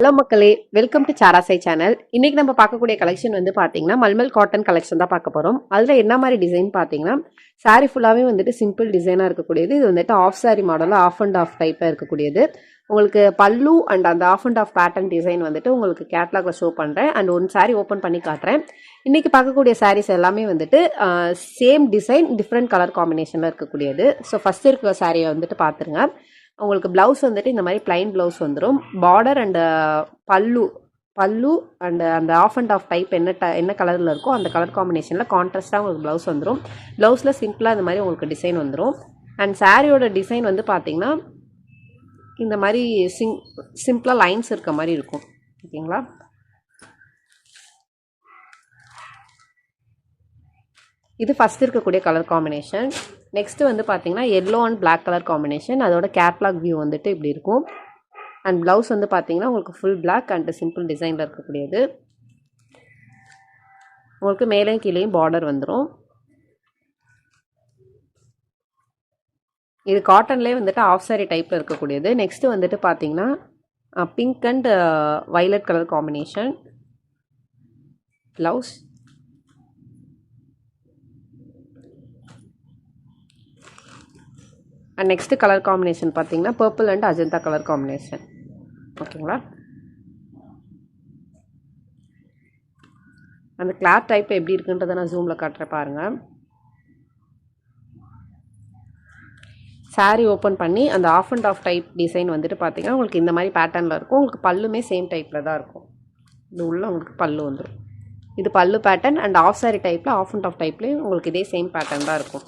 Hello மக்களே, welcome to சாராசை channel. இன்னைக்கு நம்ம பார்க்கக்கூடிய கலெக்ஷன் வந்து பார்த்தீங்கன்னா மல்மல் காட்டன் கலெக்ஷன் தான் பார்க்க போகிறோம். அதில் என்ன மாதிரி டிசைன் பார்த்தீங்கன்னா சாரீ ஃபுல்லாகவே வந்துட்டு சிம்பிள் டிசைனாக இருக்கக்கூடியது. இது வந்துட்டு ஆஃப் சாரீ மாடலில் ஆஃப் அண்ட் ஆஃப் டைப்பாக இருக்கக்கூடியது. உங்களுக்கு பல்லு அண்ட் அந்த off and off pattern design வந்துட்டு உங்களுக்கு கேட்லாகில் ஷோ பண்ணுறேன். அண்ட் ஒன் சாரீ ஓப்பன் பண்ணி காட்டுறேன். இன்றைக்கி பார்க்கக்கூடிய சாரீஸ் எல்லாமே வந்துட்டு சேம் டிசைன் டிஃப்ரெண்ட் கலர் காம்பினேஷனில் இருக்கக்கூடியது. ஸோ ஃபஸ்ட் இருக்கிற சாரியை வந்துட்டு பார்த்துருங்க. உங்களுக்கு ப்ளவுஸ் வந்துட்டு இந்த மாதிரி பிளைன் ப்ளவுஸ் வந்துடும். பார்டர் அண்ட் பல்லு அண்ட் அந்த ஆஃப் அண்ட் ஆஃப் டைப் என்ன கலரில் இருக்கோ அந்த கலர் காம்பினேஷனில் கான்ட்ராஸ்ட்டாக உங்களுக்கு ப்ளவுஸ் வந்துடும். ப்ளவுஸில் சிம்பிளாக இந்த மாதிரி உங்களுக்கு டிசைன் வந்துடும். அண்ட் சாரியோட டிசைன் வந்து பார்த்திங்கன்னா இந்த மாதிரி சிம்பிளாக லைன்ஸ் இருக்க மாதிரி இருக்கும். ஓகேங்களா? இது ஃபஸ்ட் இருக்கக்கூடிய கலர் காம்பினேஷன். நெக்ஸ்ட்டு வந்து பார்த்தீங்கன்னா yellow and black colour combination. அதோட கேட்லாக் வியூ வந்துட்டு இப்படி இருக்கும். அண்ட் ப்ளவுஸ் வந்து பார்த்தீங்கன்னா உங்களுக்கு ஃபுல் பிளாக் அண்ட் சிம்பிள் டிசைனில் இருக்கக்கூடியது. உங்களுக்கு மேலேயும் கீழேயும் பார்டர் வந்துடும். இது காட்டன்லேயே வந்துட்டு ஆஃப் சாரி டைப்பில் இருக்கக்கூடியது. நெக்ஸ்ட்டு வந்துட்டு பார்த்தீங்கன்னா pink and violet colour combination blouse. And next colour combination பார்த்தீங்கன்னா purple and Ajanta colour combination. ஓகேங்களா? அந்த கிளாத் டைப் எப்படி இருக்குன்றதை நான் ஜூமில் காட்டுறேன் பாருங்கள். சாரீ ஓப்பன் பண்ணி அந்த off and off type design வந்துட்டு பார்த்தீங்கன்னா உங்களுக்கு இந்த மாதிரி பேட்டர்னில் இருக்கும். உங்களுக்கு பல்லுமே சேம் டைப்பில் தான் இருக்கும். இது உள்ள உங்களுக்கு பல்லு வந்துடும். இது பல்லு பேட்டர்ன் அண்ட் ஆஃப் சாரி டைப்பில் ஆஃப் அண்ட் ஆஃப் டைப்லேயும் உங்களுக்கு இதே சேம் பேட்டர்ன் தான் இருக்கும்.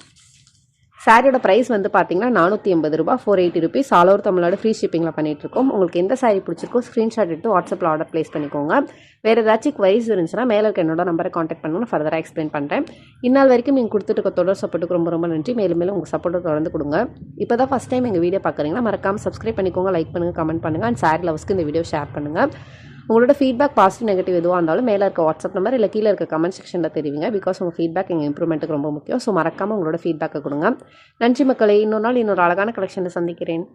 சாரியோட ப்ரைஸ் வந்து பார்த்தீங்கன்னா 480 ரூபா, 480 rupees. All over Tamil Nadu free ஷிப்பிங்கில் பண்ணிகிட்ருக்கோம். உங்களுக்கு எந்த சாரி பிடிச்சிருக்கோ ஸ்க்ரீன்ஷாட் எடுத்து வாட்ஸ்அப்பில் ஆர்டர் ப்ளேஸ் பண்ணிக்கோங்க. வேறு ஏதாச்சும் குவைஸ் இருந்துச்சுன்னா மேலே இருக்க என்னோட நம்பரை காண்டாக்ட் பண்ணுங்கள். ஃபர்தராக எக்ஸ்பிளைன் பண்ணுறேன். இந்நாள் வரைக்கும் நீங்கள் கொடுத்துட்டு இருக்க தொடர் சப்போர்ட்டுக்கு ரொம்ப ரொம்ப நன்றி. மேலும் மேலும் உங்கள் சப்போர்ட்டை தொடர்ந்து கொடுங்க. இப்போ தான் ஃபஸ்ட் டைம் எங்கள் வீடியோ பார்க்குறீங்கன்னா மறக்காமல் சப்ஸ்கிரைப் பண்ணிக்கோங்க, லைக் பண்ணுங்கள், கமெண்ட் பண்ணுங்கள். அண்ட் சாரி லவ்ஸ்க்கு இந்த வீடியோ ஷேர் பண்ணுங்கள். உங்களோட ஃபீட்பேக் பாசிட்டிவ் நெகட்டிவ் எதுவாக இருந்தாலும் மேலே இருக்க வாட்ஸ்அப் நம்பர் இல்லை கீழே இருக்க கமெண்ட் செக்ஷனில் தெரிவிங்க. பிகாஸ் உங்கள் ஃபீட்பேக் எங்கள் இம்ப்ரூவ்மெண்ட்டுக்கு ரொம்ப முக்கியம். ஸோ மறக்காமல் உங்களோட ஃபீட்பேக்கை கொடுங்க. நன்றி மக்களே. இன்னொரு நாள் இன்னொரு அழகான கலெக்ஷனில் சந்திக்கிறேன்.